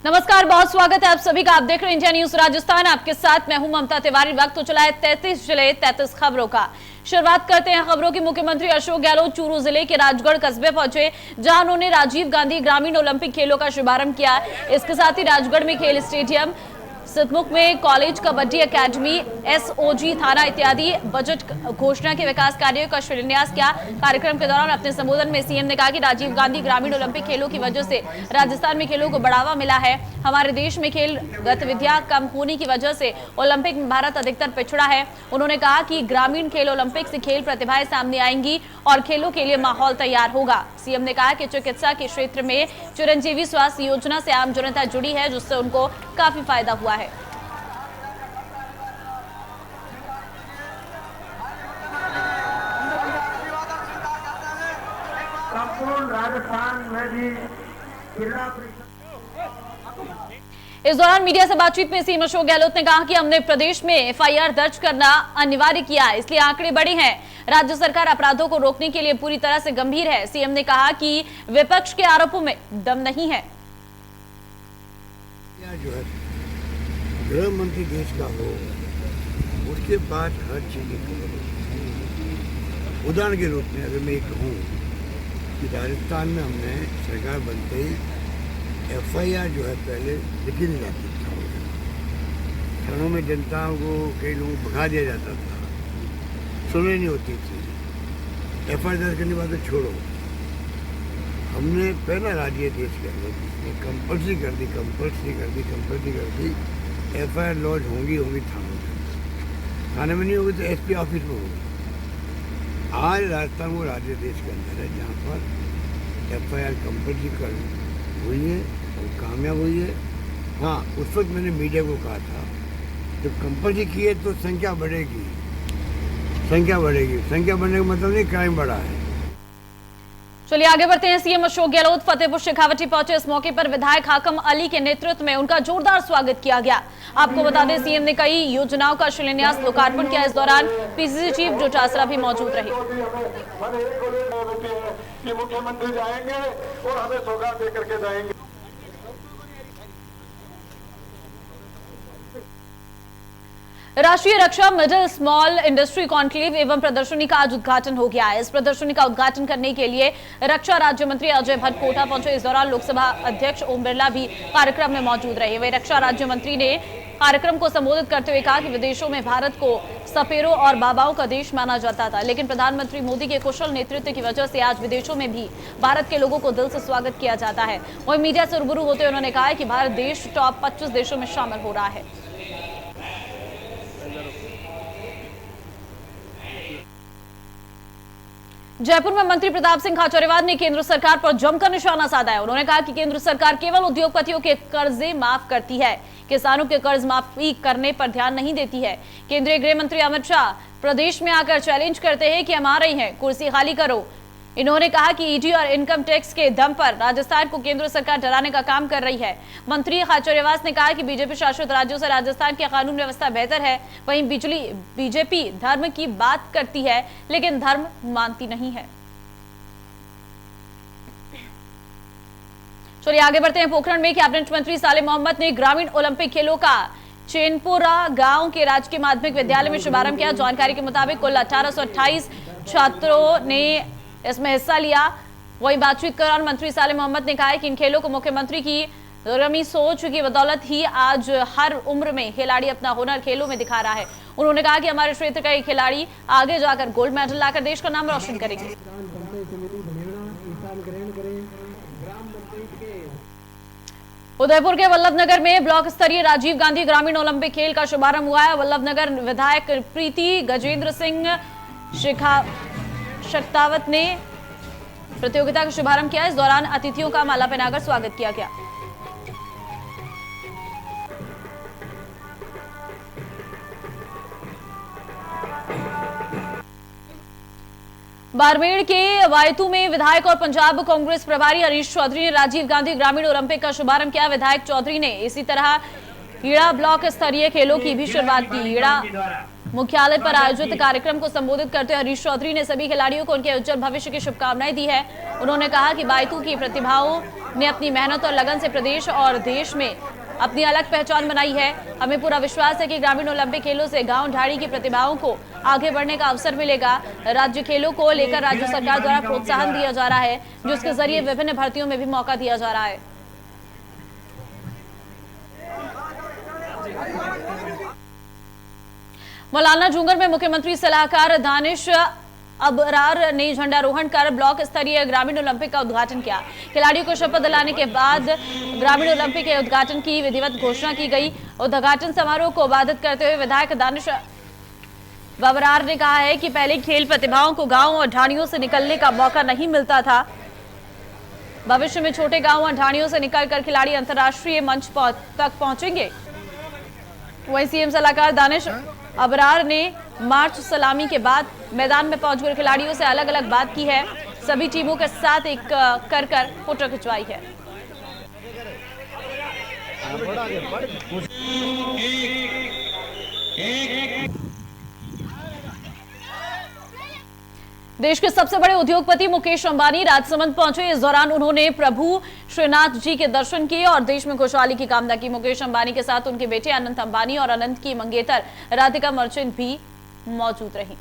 नमस्कार, बहुत स्वागत है आप सभी का। आप देख रहे हैं इंडिया न्यूज राजस्थान। आपके साथ मैं हूं ममता तिवारी। वक्त हो चला है 33 जिले 33 खबरों का। शुरुआत करते हैं खबरों की। मुख्यमंत्री अशोक गहलोत चूरू जिले के राजगढ़ कस्बे पहुंचे, जहां उन्होंने राजीव गांधी ग्रामीण ओलंपिक खेलों का शुभारंभ किया। इसके साथ ही राजगढ़ में खेल स्टेडियम, सितमुख में कॉलेज कबड्डी अकेडमी, एसओजी थाना इत्यादि बजट घोषणा के विकास कार्यों का शिलान्यास किया। कार्यक्रम के दौरान अपने संबोधन में सीएम ने कहा कि राजीव गांधी ग्रामीण ओलंपिक खेलों की वजह से राजस्थान में खेलों को बढ़ावा मिला है। हमारे देश में खेल गतिविधियां कम होने की वजह से ओलंपिक में भारत अधिकतर पिछड़ा है। उन्होंने कहा कि ग्रामीण खेल ओलंपिक से खेल प्रतिभाएं सामने आएंगी और खेलों के लिए माहौल तैयार होगा। सीएम ने कहा कि चिकित्सा के क्षेत्र में चिरंजीवी स्वास्थ्य योजना से आम जनता जुड़ी है, जिससे उनको काफी फायदा हुआ है। संपूर्ण राजस्थान में भी जिला इस दौरान मीडिया से बातचीत में सीएम अशोक गहलोत ने कहा कि हमने प्रदेश में एफआईआर दर्ज करना अनिवार्य किया, इसलिए आंकड़े बड़े हैं। राज्य सरकार अपराधों को रोकने के लिए पूरी तरह से गंभीर है। सीएम ने कहा कि विपक्ष के आरोपों में दम नहीं है। जो है गृह मंत्री देश का हो, उसके बाद हर चीज की खबर होती। उदाहरण के रूप में अगर मैं कहूँ कि राजस्थान में हमने सरकार बनते ही एफआईआर जो है पहले लिखी नहीं जाती थी। थानों में जनता को कई लोगों को भगा दिया जाता था, सुनवाई नहीं होती थी। एफआईआर दर्ज करने के बाद तो छोड़ो, हमने पहला राज्य देश के अंदर जिसने कंपल्सरी कर दी एफआईआर लॉज होंगी थानों में। थाने में नहीं होगी तो एसपी ऑफिस में होगी। आज राजस्थान वो राज्य देश के अंदर है जहाँ पर एफआईआर कंपल्सरी कर हुई है और कामयाब हुई है। हाँ, उस वक्त मैंने मीडिया को कहा था जब कंपल्सरी की है तो संख्या बढ़ेगी। संख्या बढ़ने का मतलब नहीं क्राइम बढ़ा है। चलिए आगे बढ़ते हैं। सीएम अशोक गहलोत फतेहपुर शेखावटी पहुंचे। इस मौके पर विधायक हाकम अली के नेतृत्व में उनका जोरदार स्वागत किया गया। आपको बता दें, सीएम ने कई योजनाओं का शिलान्यास लोकार्पण किया। इस दौरान पीसीसी चीफ डोटासरा भी मौजूद रहे। मुख्यमंत्री जाएंगे और हमें सौगात देकर के जाएंगे। राष्ट्रीय रक्षा मिडिल स्मॉल इंडस्ट्री कॉन्क्लेव एवं प्रदर्शनी का आज उद्घाटन हो गया है। इस प्रदर्शनी का उद्घाटन करने के लिए रक्षा राज्य मंत्री अजय भट्ट कोटा पहुंचे। इस दौरान लोकसभा अध्यक्ष ओम बिरला भी कार्यक्रम में मौजूद रहे। वही रक्षा राज्य मंत्री ने कार्यक्रम को संबोधित करते हुए कहा कि विदेशों में भारत को सपेरों और बाबाओं का देश माना जाता था, लेकिन प्रधानमंत्री मोदी के कुशल नेतृत्व की वजह से आज विदेशों में भी भारत के लोगों को दिल से स्वागत किया जाता है। वही मीडिया से रूबरू होते हुए उन्होंने कहा कि भारत देश टॉप 25 देशों में शामिल हो रहा है। जयपुर में मंत्री प्रताप सिंह खाचरियावास ने केंद्र सरकार पर जमकर निशाना साधा है। उन्होंने कहा कि केंद्र सरकार केवल उद्योगपतियों के कर्जे माफ करती है, किसानों के कर्ज माफी करने पर ध्यान नहीं देती है। केंद्रीय गृह मंत्री अमित शाह प्रदेश में आकर चैलेंज करते हैं कि हम आ रहे हैं, कुर्सी खाली करो। इन्होंने कहा कि ईडी और इनकम टैक्स के दम पर राजस्थान को केंद्र सरकार डराने का काम कर रही है। मंत्री खाचरियावास ने कहा कि बीजेपी शासित राज्यों से राजस्थान की कानून व्यवस्था बेहतर है। वहीं बीजेपी धर्म की बात करती है लेकिन धर्म मानती नहीं है। चलिए आगे बढ़ते हैं। पोखरण में कैबिनेट मंत्री सालेह मोहम्मद ने ग्रामीण ओलंपिक खेलों का चैनपुरा गांव के राजकीय माध्यमिक विद्यालय में शुभारंभ किया। जानकारी के मुताबिक कुल 1828 छात्रों ने इसमें हिस्सा लिया। वही बातचीत के दौरान मंत्री सालेह मोहम्मद ने कहा कि इन खेलों को मुख्यमंत्री की रमी सोच की बदौलत ही आज हर उम्र में खिलाड़ी अपना हुनर खेलों में दिखा रहा है। उन्होंने कहा कि हमारे क्षेत्र का खिलाड़ी आगे जाकर गोल्ड मेडल लाकर देश का नाम रोशन करेंगे। उदयपुर के वल्लभनगर में ब्लॉक स्तरीय राजीव गांधी ग्रामीण ओलंपिक खेल का शुभारंभ हुआ है। वल्लभनगर विधायक प्रीति गजेंद्र सिंह शेखावत ने प्रतियोगिता का शुभारंभ किया। इस दौरान अतिथियों का माला पहनाकर स्वागत किया गया। बाड़मेर के वायतू में विधायक और पंजाब कांग्रेस प्रभारी हरीश चौधरी ने राजीव गांधी ग्रामीण ओलंपिक का शुभारंभ किया। विधायक चौधरी ने इसी तरह हीड़ा ब्लॉक स्तरीय खेलों की भी शुरुआत की। हीड़ा मुख्यालय पर आयोजित कार्यक्रम को संबोधित करते हुए हरीश चौधरी ने सभी खिलाड़ियों को उनके उज्जवल भविष्य की शुभकामनाएं दी है। उन्होंने कहा कि बायतू की प्रतिभाओं ने अपनी मेहनत और लगन से प्रदेश और देश में अपनी अलग पहचान बनाई है। हमें पूरा विश्वास है कि ग्रामीण ओलंपिक खेलों से गांव ढाड़ी की प्रतिभाओं को आगे बढ़ने का अवसर मिलेगा। राज्य खेलों को लेकर राज्य सरकार द्वारा प्रोत्साहन दिया जा रहा है, जिसके जरिए विभिन्न भर्तियों में भी मौका दिया जा रहा है। मौलाना जुंगर में मुख्यमंत्री सलाहकार दानिश अबरार ने झंडारोहण कर ब्लॉक स्तरीय ग्रामीण ओलंपिक का उद्घाटन किया। खिलाड़ियों को शपथ दिलाने के बाद ग्रामीण ओलंपिक के उद्घाटन की विधिवत घोषणा की गई। उद्घाटन समारोह को बाधित करते हुए विधायक दानिश अबरार ने कहा है कि पहले खेल प्रतिभाओं को गांव और ढाणियों से निकलने का मौका नहीं मिलता था। भविष्य में छोटे गांव और ढाणियों से निकलकर खिलाड़ी अंतर्राष्ट्रीय मंच तक पहुंचेंगे। वहीं सीएम सलाहकार दानिश अबरार ने मार्च सलामी के बाद मैदान में पहुंचकर खिलाड़ियों से अलग अलग बात की है। सभी टीमों के साथ एक कर फोटो खिंचवाई है। देश के सबसे बड़े उद्योगपति मुकेश अंबानी राजसमंद पहुंचे। इस दौरान उन्होंने प्रभु श्रीनाथ जी के दर्शन किए और देश में खुशहाली की कामना की। मुकेश अंबानी के साथ उनके बेटे अनंत अंबानी और अनंत की मंगेतर राधिका मर्चेंट भी मौजूद रही।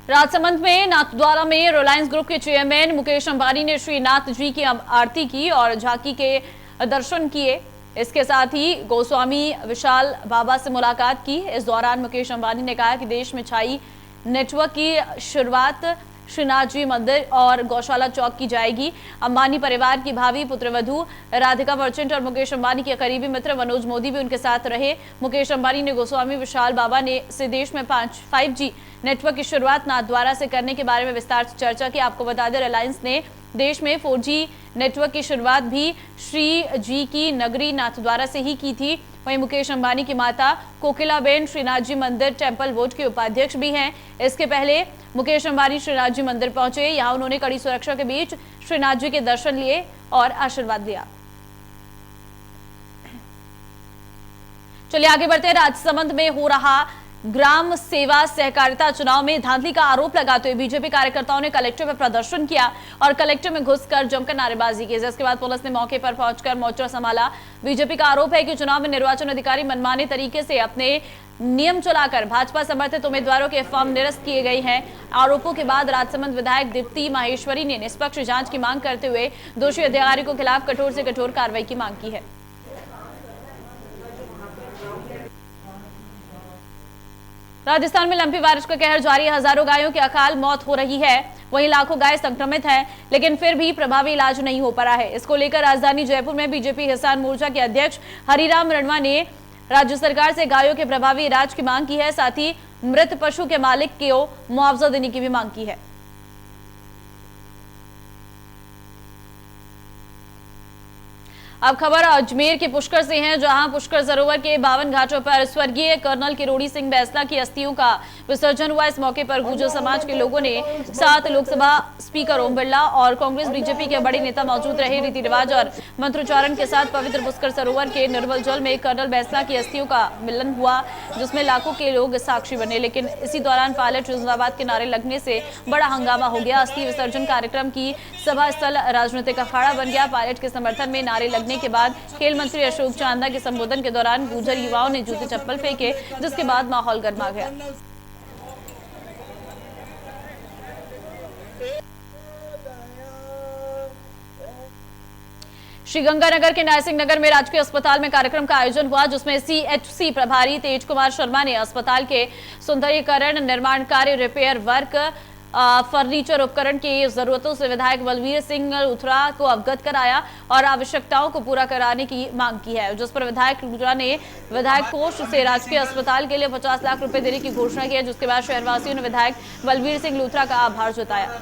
राजसमंद में नाथद्वारा में रिलायंस ग्रुप के चेयरमैन मुकेश अंबानी ने श्री नाथ जी की आरती की और झांकी के दर्शन किए। इसके साथ ही गोस्वामी विशाल बाबा से मुलाकात की। इस दौरान मुकेश अंबानी ने कहा कि देश में छाई नेटवर्क की शुरुआत श्रीनाथ जी मंदिर और गौशाला चौक की जाएगी। अंबानी परिवार की भावी पुत्रवधू राधिका मर्चेंट और मुकेश अंबानी के करीबी मित्र मनोज मोदी भी उनके साथ रहे। मुकेश अंबानी ने गोस्वामी विशाल बाबा ने से देश में 5G नेटवर्क की शुरुआत नाथद्वारा से करने के बारे में विस्तार से चर्चा की। आपको बता दें, रिलायंस ने देश में 4G नेटवर्क की शुरुआत भी श्री जी की नगरी नाथद्वारा से ही की थी। वहीं मुकेश अंबानी की माता कोकिलाबेन श्रीनाथ जी मंदिर टेम्पल बोर्ड के उपाध्यक्ष भी हैं। इसके पहले मुकेश अंबानी श्रीनाथ जी मंदिर पहुंचे। यहां उन्होंने कड़ी सुरक्षा के बीच श्रीनाथ जी के दर्शन लिए और आशीर्वाद लिया। चलिए आगे बढ़ते हैं। राजसमंद में हो रहा ग्राम सेवा सहकारिता चुनाव में धांधली का आरोप लगाते हुए बीजेपी कार्यकर्ताओं ने कलेक्टर में प्रदर्शन किया और कलेक्टर में घुसकर जमकर नारेबाजी की। जिसके बाद पुलिस ने मौके पर पहुंचकर मोर्चा संभाला। बीजेपी का आरोप है कि चुनाव में निर्वाचन अधिकारी मनमाने तरीके से अपने नियम चलाकर भाजपा समर्थित उम्मीदवारों के फॉर्म निरस्त किए गए हैं। आरोपों के बाद राजसमंद विधायक दीप्ति माहेश्वरी ने निष्पक्ष जांच की मांग करते हुए दोषी अधिकारी के खिलाफ कठोर से कठोर कार्रवाई की मांग की है। राजस्थान में लंबी बारिश का कहर जारी, हजारों गायों की अकाल मौत हो रही है। वहीं लाखों गाय संक्रमित हैं, लेकिन फिर भी प्रभावी इलाज नहीं हो पा रहा है। इसको लेकर राजधानी जयपुर में बीजेपी किसान मोर्चा के अध्यक्ष हरिराम रणवा ने राज्य सरकार से गायों के प्रभावी इलाज की मांग की है। साथ ही मृत पशु के मालिक को मुआवजा देने की भी मांग की है। अब खबर अजमेर के पुष्कर से है, जहां पुष्कर सरोवर के 52 घाटों पर स्वर्गीय कर्नल किरोड़ी सिंह बैसला की अस्थियों का विसर्जन हुआ। इस मौके पर गुर्जर समाज के लोगों ने 7 लोकसभा स्पीकर ओम बिरला और कांग्रेस बीजेपी के बड़े नेता मौजूद रहे। रीति रिवाज और मंत्रोच्चारण के साथ पवित्र पुष्कर सरोवर के निर्मल जल में कर्नल बैसला की अस्थियों का मिलन हुआ, जिसमें लाखों के लोग साक्षी बने। लेकिन इसी दौरान पायलट जिंदाबाद के नारे लगने से बड़ा हंगामा हो गया। अस्थि विसर्जन कार्यक्रम की सभा स्थल राजनीतिक अखाड़ा बन गया। पायलट के समर्थन में नारे लगने के बाद खेल मंत्री अशोक चांदा के संबोधन के दौरान गुर्जर युवाओं ने जूते चप्पल फेंके, जिसके बाद माहौल गर्मा गया। श्रीगंगानगर के नायसिंह नगर में राजकीय अस्पताल में कार्यक्रम का आयोजन हुआ, जिसमें सीएचसी प्रभारी तेज कुमार शर्मा ने अस्पताल के सुंदरीकरण, निर्माण कार्य, रिपेयर वर्क, फर्नीचर उपकरण की जरूरतों से विधायक बलवीर सिंह लूथरा को अवगत कराया और आवश्यकताओं को पूरा कराने की मांग की है, जिस पर विधायक लूथरा ने विधायक कोष से राजकीय अस्पताल के लिए 50 लाख रुपए देने की घोषणा की है। जिसके बाद शहरवासियों ने विधायक बलवीर सिंह लूथरा का आभार जताया।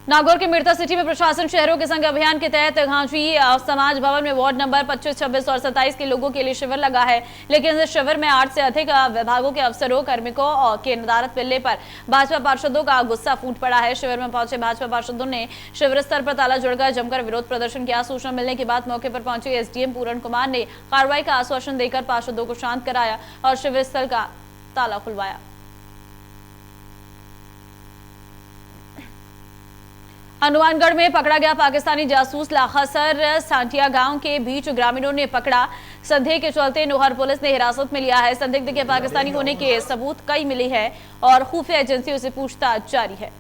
नागौर के मिर्ता सिटी में प्रशासन शहरों के संग अभियान के तहत घांची समाज भवन में वार्ड नंबर 25, 26 और 27 के लोगों के लिए शिविर लगा है। लेकिन इस शिविर में 8 से अधिक विभागों के अफसरों कार्मिकों के नदारत मिलने पर भाजपा पार्षदों का गुस्सा फूट पड़ा है। शिविर में पहुंचे भाजपा पार्षदों ने शिविर स्थल पर ताला जोड़कर जमकर विरोध प्रदर्शन किया। सूचना मिलने के बाद मौके पर पहुंचे एसडीएम पूरण कुमार ने कार्रवाई का आश्वासन देकर पार्षदों को शांत कराया और शिविर स्थल का ताला खुलवाया। हनुमानगढ़ में पकड़ा गया पाकिस्तानी जासूस लाखासर सांटिया गांव के बीच ग्रामीणों ने पकड़ा। संदेह के चलते नोहर पुलिस ने हिरासत में लिया है। संदिग्ध के पाकिस्तानी होने के सबूत कई मिले हैं और खुफिया एजेंसियों से पूछताछ जारी है।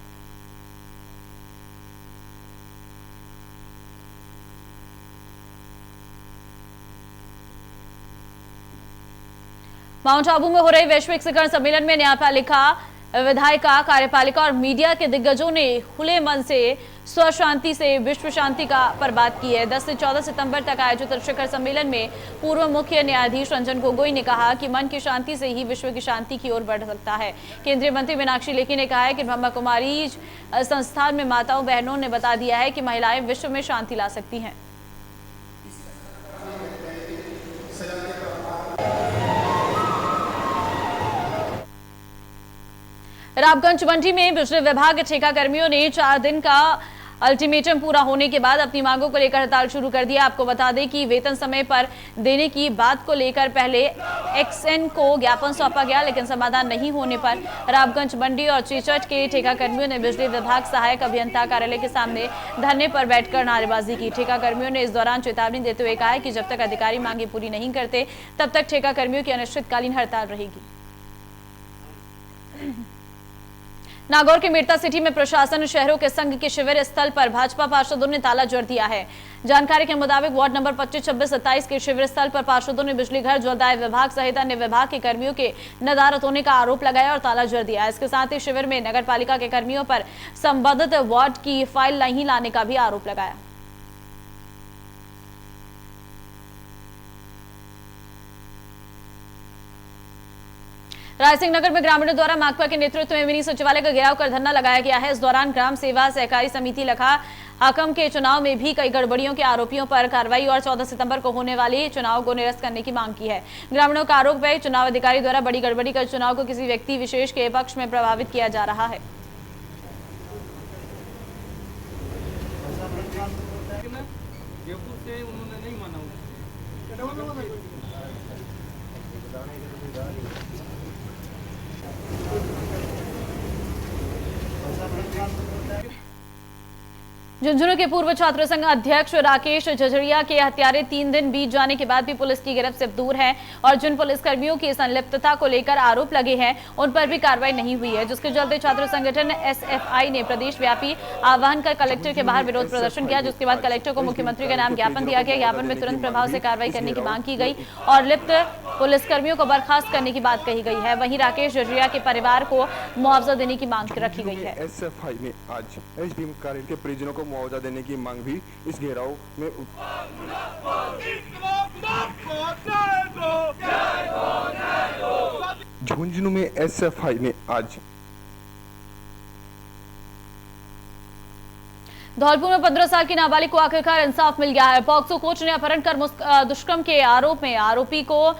माउंट आबू में हो रहे वैश्विक शिखर सम्मेलन में न्यायपालिका, विधायिका, कार्यपालिका और मीडिया के दिग्गजों ने खुले मन से स्व शांति से विश्व शांति पर बात की है। 10 से 14 सितंबर तक आयोजित शिखर सम्मेलन में पूर्व मुख्य न्यायाधीश रंजन गोगोई ने कहा कि मन की शांति से ही विश्व की शांति की ओर बढ़ सकता है। केंद्रीय मंत्री मीनाक्षी लेखी ने कहा है कि ब्रह्मा कुमारी संस्थान में माताओं बहनों ने बता दिया है कि महिलाएं विश्व में शांति ला सकती हैं। रामगंज मंडी में बिजली विभाग के ठेका कर्मियों ने 4 दिन का अल्टीमेटम पूरा होने के बाद अपनी मांगों को लेकर हड़ताल शुरू कर दिया। आपको बता दें कि वेतन समय पर देने की बात को लेकर पहले एक्सएन को ज्ञापन सौंपा गया, लेकिन समाधान नहीं होने पर रामगंज मंडी और चीचट के ठेका कर्मियों ने बिजली विभाग सहायक अभियंता कार्यालय के सामने धरने पर बैठकर नारेबाजी की। ठेका कर्मियों ने इस दौरान चेतावनी देते हुए कहा कि जब तक अधिकारी मांगे पूरी नहीं करते तब तक ठेका कर्मियों की अनिश्चितकालीन हड़ताल रहेगी। नागौर के मिर्ता सिटी में प्रशासन शहरों के संघ के शिविर स्थल पर भाजपा पार्षदों ने ताला जड़ दिया है। जानकारी के मुताबिक वार्ड नंबर 25, 26, 27 के शिविर स्थल पर पार्षदों ने बिजली घर, जलदाय विभाग सहित अन्य विभाग के कर्मियों के नदारत होने का आरोप लगाया और ताला जड़ दिया। इसके साथ ही शिविर में नगर पालिका के कर्मियों पर संबंधित वार्ड की फाइल नहीं लाने का भी आरोप लगाया। रायसिंह नगर में ग्रामीणों द्वारा माकपा के नेतृत्व में मिनी सचिवालय का घेराव कर धरना लगाया गया है। इस दौरान ग्राम सेवा सहकारी समिति लखा हाकम के चुनाव में भी कई गड़बड़ियों के आरोपियों पर कार्रवाई और 14 सितंबर को होने वाले चुनाव को निरस्त करने की मांग की है। ग्रामीणों का आरोप है चुनाव अधिकारी द्वारा बड़ी गड़बड़ी कर चुनाव को किसी व्यक्ति विशेष के पक्ष में प्रभावित किया जा रहा है। झुंझुनू के पूर्व छात्र संघ अध्यक्ष राकेश झझड़िया के हत्यारे 3 दिन बीत जाने के बाद भी पुलिस की गिरफ्त से दूर है और जिन पुलिसकर्मियों की संलिप्तता को लेकर आरोप लगे हैं उन पर भी कार्रवाई नहीं हुई है, जिसके चलते छात्र संगठन एसएफआई ने प्रदेश व्यापी आह्वान कर कलेक्टर के बाहर विरोध प्रदर्शन किया, जिसके बाद कलेक्टर को मुख्यमंत्री के नाम ज्ञापन दिया गया। ज्ञापन में तुरंत प्रभाव से कार्रवाई करने की मांग की गई और लिप्त पुलिसकर्मियों को बर्खास्त करने की बात कही गई है। वहीं राकेश झझड़िया के परिवार को मुआवजा देने की मांग रखी गई है। एसएफआई ने आज एसडीएम कार्यालय के परिजनों को मुआवजा देने की मांग भी इस घेराव में झुंझुनू में एसएफआई ने आज धौलपुर में 15 साल की नाबालिग को आखिरकार इंसाफ मिल गया है। पॉक्सो कोर्ट ने अपहरण कर दुष्कर्म के आरोप में आरोपी को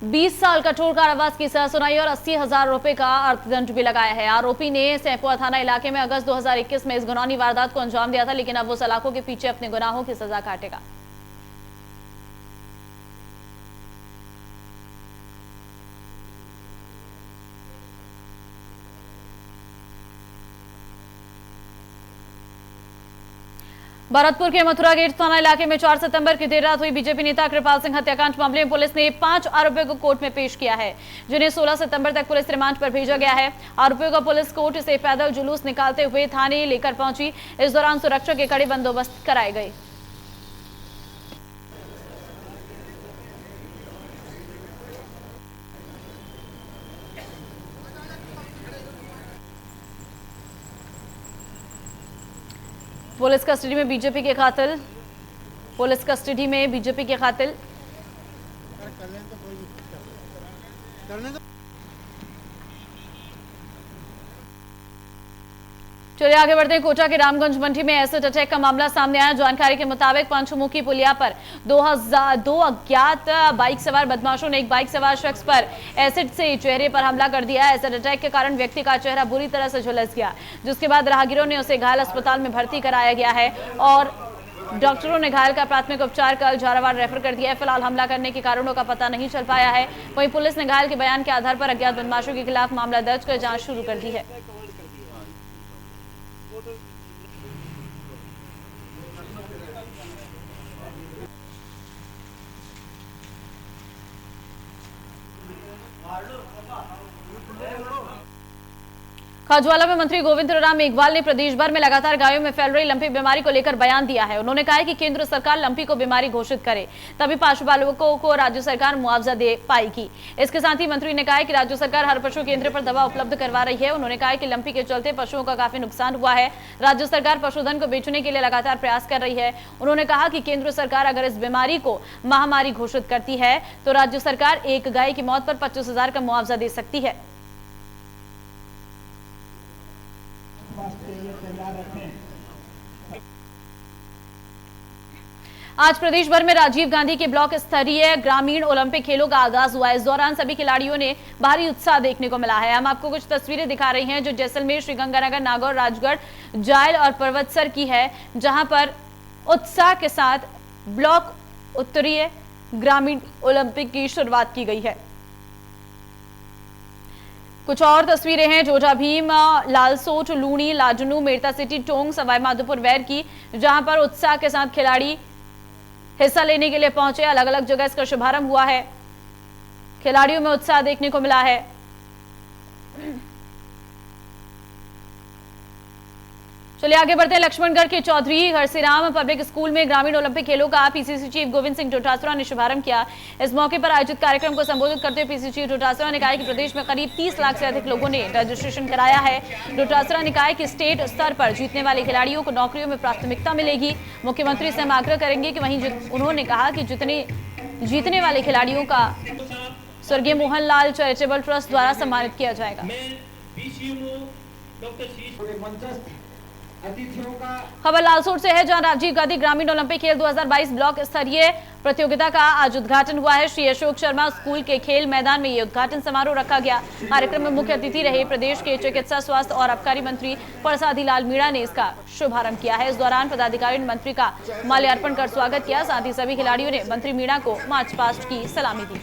20 साल कठोर कारावास की सजा सुनाई और 80,000 रुपए का अर्थदंड भी लगाया है। आरोपी ने सैफुआ थाना इलाके में अगस्त 2021 में इस घिनौनी वारदात को अंजाम दिया था, लेकिन अब वो सलाखों के पीछे अपने गुनाहों की सजा काटेगा। भरतपुर के मथुरा गेट थाना इलाके में 4 सितंबर की देर रात हुई बीजेपी नेता कृपाल सिंह हत्याकांड मामले में पुलिस ने 5 आरोपियों को कोर्ट में पेश किया है, जिन्हें 16 सितंबर तक पुलिस रिमांड पर भेजा गया है। आरोपियों को पुलिस कोर्ट से पैदल जुलूस निकालते हुए थाने लेकर पहुंची। इस दौरान सुरक्षा के कड़े बंदोबस्त कराए गए। पुलिस कस्टडी में बीजेपी के कातिल, पुलिस कस्टडी में बीजेपी के कातिल चलिए आगे बढ़ते हैं। कोटा के रामगंज मंडी में एसिड अटैक का मामला सामने आया। जानकारी के मुताबिक पंचमुखी पुलिया पर दो अज्ञात बाइक सवार बदमाशों ने एक बाइक सवार शख्स पर एसिड से चेहरे पर हमला कर दिया। एसिड अटैक के कारण व्यक्ति का चेहरा बुरी तरह से झुलस गया, जिसके बाद राहगीरों ने उसे घायल अस्पताल में भर्ती कराया गया है और डॉक्टरों ने घायल का प्राथमिक उपचार कर झालावाड़ रेफर कर दिया है। फिलहाल हमला करने के कारणों का पता नहीं चल पाया है। वहीं पुलिस ने घायल के बयान के आधार पर अज्ञात बदमाशों के खिलाफ मामला दर्ज कर जांच शुरू कर दी है। खाजवाला में मंत्री गोविंद राम मेघवाल ने प्रदेश भर में लगातार गायों में फैल रही लंपी बीमारी को लेकर बयान दिया है। उन्होंने कहा है कि केंद्र सरकार लंपी को बीमारी घोषित करे, तभी पशुपालकों को राज्य सरकार मुआवजा दे पाएगी। इसके साथ ही मंत्री ने कहा है कि राज्य सरकार हर पशु केंद्र पर दवा उपलब्ध करवा रही है। उन्होंने कहा है कि लंपी के चलते पशुओं का काफी नुकसान हुआ है। राज्य सरकार पशुधन को बेचने के लिए लगातार प्रयास कर रही है। उन्होंने कहा कि केंद्र सरकार अगर इस बीमारी को महामारी घोषित करती है तो राज्य सरकार एक गाय की मौत पर 25,000 का मुआवजा दे सकती है। आज प्रदेश भर में राजीव गांधी के ब्लॉक स्तरीय ग्रामीण ओलंपिक खेलों का आगाज हुआ है। इस दौरान सभी खिलाड़ियों ने भारी उत्साह देखने को मिला है। हम आपको कुछ तस्वीरें दिखा रहे हैं जो जैसलमेर, श्रीगंगानगर, नागौर, राजगढ़, जायल और पर्वतसर की है, जहां पर उत्साह के साथ ब्लॉक उत्तरीय ग्रामीण ओलंपिक की शुरुआत की गई है। कुछ और तस्वीरें हैं जोजा भीम, लालसोट, लूणी, लाजनू, मेरता सिटी, टोंग, सवाई माधोपुर वैर की, जहां पर उत्साह के साथ खिलाड़ी हिस्सा लेने के लिए पहुंचे। अलग अलग जगह इसका शुभारंभ हुआ है। खिलाड़ियों में उत्साह देखने को मिला है। चलिए आगे बढ़ते हैं। लक्ष्मणगढ़ के चौधरी हरसिराम पब्लिक स्कूल में ग्रामीण ओलंपिक खेलों का पीसीसी चीफ गोविंद सिंह डोटासरा ने शुभारंभ किया। इस मौके पर आयोजित कार्यक्रम को संबोधित करते हुए पीसीसी चीफ डोटासरा ने कहा कि प्रदेश में करीब 30 लाख से अधिक लोगों ने रजिस्ट्रेशन कराया है। डोटासरा ने कहा कि स्टेट स्तर पर जीतने वाले खिलाड़ियों को नौकरियों में प्राथमिकता मिलेगी। मुख्यमंत्री से हम आग्रह करेंगे कि वहीं उन्होंने कहा कि जितने जीतने वाले खिलाड़ियों का स्वर्गीय मोहनलाल चैरिटेबल ट्रस्ट द्वारा सम्मानित किया जाएगा। खबर लालसोट से है, जहां राजीव गांधी ग्रामीण ओलंपिक खेल 2022 ब्लॉक स्तरीय प्रतियोगिता का आज उद्घाटन हुआ है। श्री अशोक शर्मा स्कूल के खेल मैदान में ये उद्घाटन समारोह रखा गया। कार्यक्रम में मुख्य अतिथि रहे प्रदेश के चिकित्सा, स्वास्थ्य और आबकारी मंत्री परसादी लाल मीणा ने इसका शुभारंभ किया है। इस दौरान पदाधिकारियों ने मंत्री का माल्यार्पण कर स्वागत किया। साथ ही सभी खिलाड़ियों ने मंत्री मीणा को मार्च पास्ट की सलामी दी।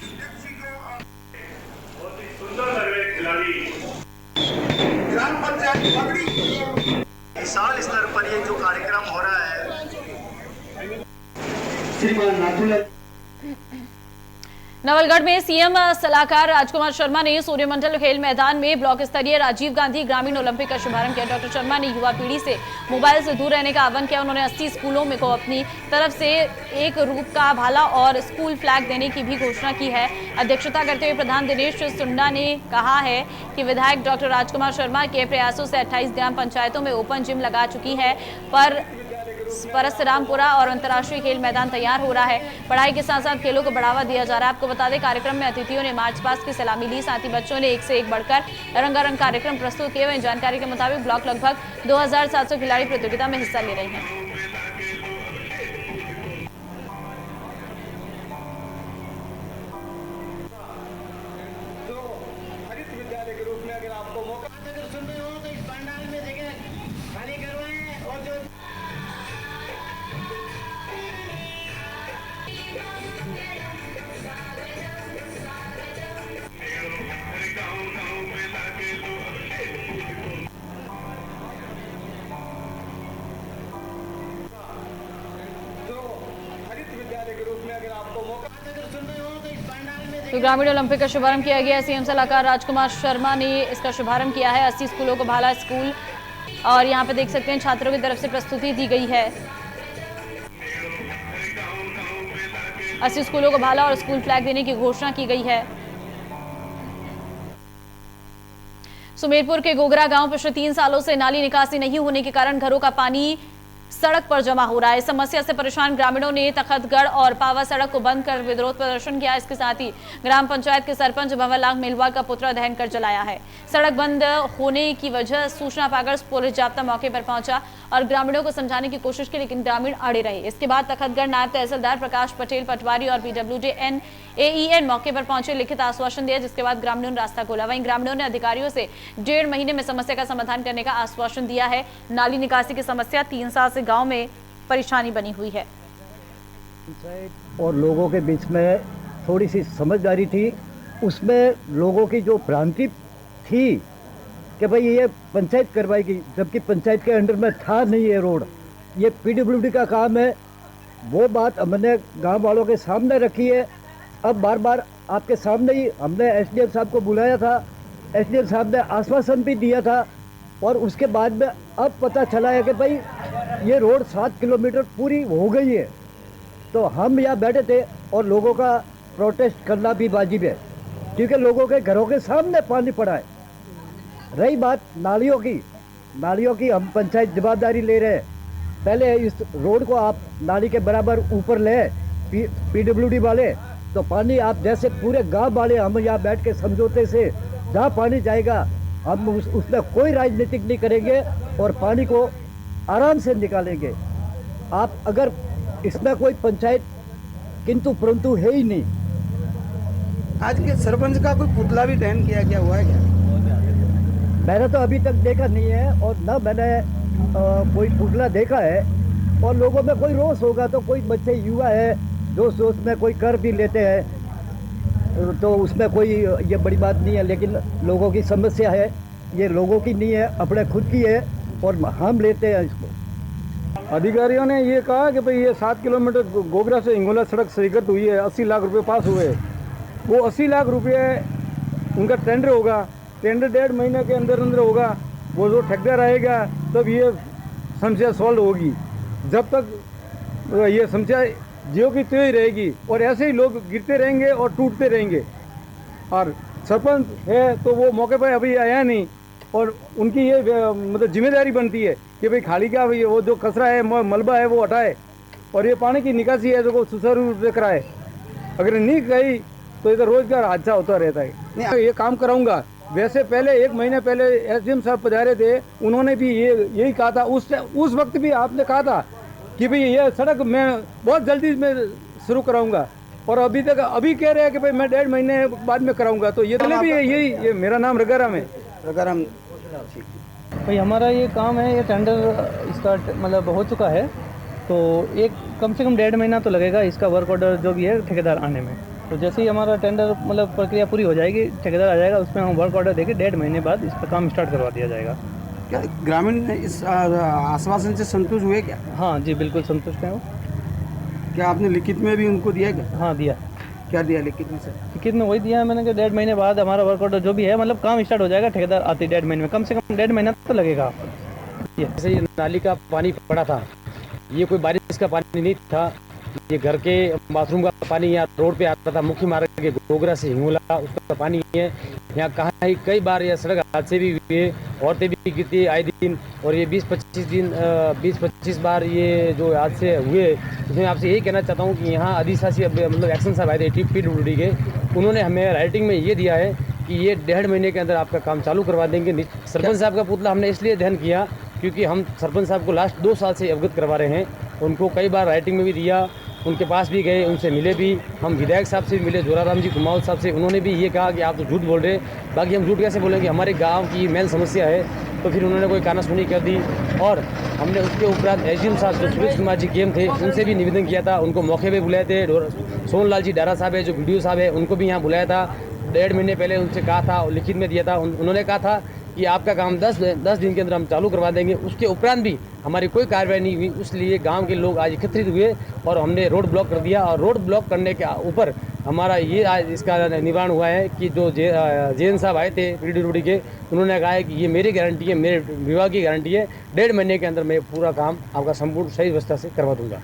विशाल स्तर पर ये जो कार्यक्रम हो रहा है, नवलगढ़ में सीएम सलाहकार राजकुमार शर्मा ने सूर्यमंडल खेल मैदान में ब्लॉक स्तरीय राजीव गांधी ग्रामीण ओलंपिक का शुभारंभ किया। डॉक्टर शर्मा ने युवा पीढ़ी से मोबाइल से दूर रहने का आह्वान किया। उन्होंने 80 स्कूलों में को अपनी तरफ से एक रूप का भाला और स्कूल फ्लैग देने की भी घोषणा की है। अध्यक्षता करते हुए प्रधान दिनेश सुंडा ने कहा है कि विधायक डॉक्टर राजकुमार शर्मा के प्रयासों से 28 ग्राम पंचायतों में ओपन जिम लगा चुकी है, पर परशुरामपुरा और अंतर्राष्ट्रीय खेल मैदान तैयार हो रहा है। पढ़ाई के साथ साथ खेलों को बढ़ावा दिया जा रहा है। आपको बता दें, कार्यक्रम में अतिथियों ने मार्च पास्ट की सलामी ली। साथ ही बच्चों ने एक से एक बढ़कर रंगारंग कार्यक्रम प्रस्तुत किए हुए। जानकारी के मुताबिक ब्लॉक लगभग 2700 खिलाड़ी प्रतियोगिता में हिस्सा ले रहे हैं। तो ग्रामीण ओलंपिक का शुभारंभ किया गया। सीएम सलाहकार राजकुमार शर्मा ने इसका शुभारंभ किया है। 80 स्कूलों को भाला स्कूल, और यहाँ पे देख सकते हैं छात्रों की तरफ से प्रस्तुति दी गई है। 80 स्कूलों को भाला और स्कूल फ्लैग देने की घोषणा की गई है। सुमेरपुर के गोगरा गांव पिछले 3 सालों से नाली निकासी नहीं होने के कारण घरों का पानी सड़क पर जमा हो रहा है। इस समस्या से परेशान ग्रामीणों ने तखतगढ़ और पावा सड़क को बंद कर विरोध प्रदर्शन किया। इसके साथ ही ग्राम पंचायत के सरपंच भंवरलाल मेलवा का पुतला दहन कर जलाया है। सड़क बंद होने की वजह सूचना पाकर पुलिस जाब्ता मौके पर पहुंचा और ग्रामीणों को समझाने की कोशिश की, लेकिन ग्रामीण अड़े रहे। इसके बाद तखतगढ़ नायब तहसीलदार प्रकाश पटेल पटवारी और PWD AEN मौके पर पहुंचे, लिखित आश्वासन दिया, जिसके बाद ग्रामीणों ने रास्ता खोला। वहीं ग्रामीणों ने अधिकारियों से 1.5 महीने में समस्या का समाधान करने का आश्वासन दिया है। नाली निकासी की समस्या 3 साल से गांव में परेशानी बनी हुई है। और लोगों के बीच में थोड़ी सी समझदारी थी, उसमें लोगों की जो भ्रांति थी कि भाई ये पंचायत करवाएगी, जबकि पंचायत के अंडर में था नहीं ये रोड, ये PWD का काम है। वो बात हमने गांव वालों के सामने रखी है। अब बार बार आपके सामने ही हमने SDM साहब को बुलाया था, SDM साहब ने आश्वासन भी दिया था और उसके बाद में अब पता चला है कि भाई ये रोड 7 किलोमीटर पूरी हो गई है। तो हम यहाँ बैठे थे और लोगों का प्रोटेस्ट करना भी वाजिब है, क्योंकि लोगों के घरों के सामने पानी पड़ा है। रही बात नालियों की हम पंचायत जवाबदारी ले रहे हैं। पहले इस रोड को आप नाली के बराबर ऊपर ले PWD वाले, तो पानी आप जैसे पूरे गांव वाले हम यहाँ बैठ के समझौते से जहाँ पानी जाएगा हम उसमें कोई राजनीतिक नहीं करेंगे और पानी को आराम से निकालेंगे। आप अगर इसमें कोई पंचायत किंतु परंतु है ही नहीं। आज के सरपंच का कोई पुतला भी दहन किया क्या हुआ है क्या? मैंने तो अभी तक देखा नहीं है और न मैंने कोई पुतला देखा है। और लोगों में कोई रोष होगा तो कोई बच्चे युवा है जो सोच में कोई कर भी लेते हैं, तो उसमें कोई ये बड़ी बात नहीं है। लेकिन लोगों की समस्या है, ये लोगों की नहीं है, अपने खुद की है और हम लेते हैं इसको। अधिकारियों ने ये कहा कि भाई ये 7 किलोमीटर गोगरा से हिंगोला सड़क स्वीकृत हुई है, 80 लाख रुपए पास हुए। वो 80 लाख रुपए उनका टेंडर होगा, टेंडर 1.5 महीने के अंदर होगा। वो जो ठेकेदार आएगा तब ये समस्या सॉल्व होगी। जब तक ये समस्या जियो की त्यों ही रहेगी और ऐसे ही लोग गिरते रहेंगे और टूटते रहेंगे। और सरपंच है तो वो मौके पर अभी आया नहीं और उनकी ये मतलब जिम्मेदारी बनती है कि भाई खाली का वो जो कचरा है मलबा है वो हटाए और ये पानी की निकासी है जो सुचारू रूप से कराए। अगर नहीं गई तो इधर रोजगार हादसा होता रहता है। नहीं, ये काम कराऊंगा। वैसे पहले 1 महीने पहले SDM साहब पधारे थे, उन्होंने भी यही कहा था। उस वक्त भी आपने कहा था कि भाई ये सड़क मैं बहुत जल्दी में शुरू कराऊंगा और अभी कह रहे हैं कि भाई मैं 1.5 महीने बाद में कराऊंगा। तो ये भी ये मेरा नाम रघाराम है। रघाराम भाई हमारा ये काम है, ये टेंडर इसका मतलब हो चुका है, तो एक कम से कम 1.5 महीना तो लगेगा इसका वर्क ऑर्डर जो भी है ठेकेदार आने में। तो जैसे ही हमारा टेंडर मतलब प्रक्रिया पूरी हो जाएगी, ठेकेदार आ जाएगा, उसमें हम वर्क ऑर्डर देके 1.5 महीने बाद इसका काम स्टार्ट करवा दिया जाएगा। क्या ग्रामीण इस आश्वासन से संतुष्ट हुए क्या? हाँ जी, बिल्कुल संतुष्ट हैं वो। क्या आपने लिखित में भी उनको दिया क्या? हाँ दिया। क्या दिया लिखित में? सर लिखित में वही दिया है मैंने कि 1.5 महीने बाद हमारा वर्क ऑर्डर जो भी है मतलब काम स्टार्ट हो जाएगा। ठेकेदार आते 1.5 महीने में, कम से कम 1.5 महीना तो लगेगा। जैसे ये नाली का पानी पड़ा था, ये कोई बारिश का पानी नहीं था, ये घर के बाथरूम का पानी यहाँ रोड पे आता था। मुख्य मार्ग के गोगरा से हिंगोला उसका पानी है। यहाँ कहाँ ही कई बार यह सड़क हादसे भी हुए, औरतें भी गिरती है आए दिन। और ये 20-25 बार ये जो हादसे हुए, उसमें आपसे यही कहना चाहता हूँ कि यहाँ आदिवासी मतलब एक्शन साहब आए थे PWD के, उन्होंने हमें राइटिंग में ये दिया है कि ये 1.5 महीने के अंदर आपका काम चालू करवा देंगे। सरपंच साहब का पुतला हमने इसलिए दहन किया क्योंकि हम सरपंच साहब को लास्ट 2 साल से अवगत करवा रहे हैं। उनको कई बार राइटिंग में भी दिया, उनके पास भी गए, उनसे मिले भी। हम विधायक साहब से भी मिले, जोराराम जी कुमाऊल साहब से, उन्होंने भी ये कहा कि आप तो झूठ बोल रहे। बाकी हम झूठ कैसे बोलेंगे, हमारे गांव की मेन समस्या है। तो फिर उन्होंने कोई कानासुनी कर दी और हमने उसके उपरांत SDM साहब जो सुरेश कुमार जी गेम थे, उनसे भी निवेदन किया था, उनको मौके पर बुलाए थे। सोनलाल जी डारा साहब है जो BDO साहब है, उनको भी यहाँ बुलाया था। 1.5 महीने पहले उनसे कहा था, लिखित में दिया था। उन्होंने कहा था कि आपका काम 10 दिन के अंदर हम चालू करवा देंगे। उसके उपरांत भी हमारी कोई कार्रवाई नहीं हुई, इसलिए गांव के लोग आज एकत्रित हुए और हमने रोड ब्लॉक कर दिया। और रोड ब्लॉक करने के ऊपर हमारा ये आज इसका निवारण हुआ है कि जो JN साहब आए थे PWD के, उन्होंने कहा है कि ये मेरी गारंटी है, मेरे विभाग की गारंटी है, 1.5 महीने के अंदर मैं पूरा काम आपका संपूर्ण सही व्यवस्था से करवा दूंगा।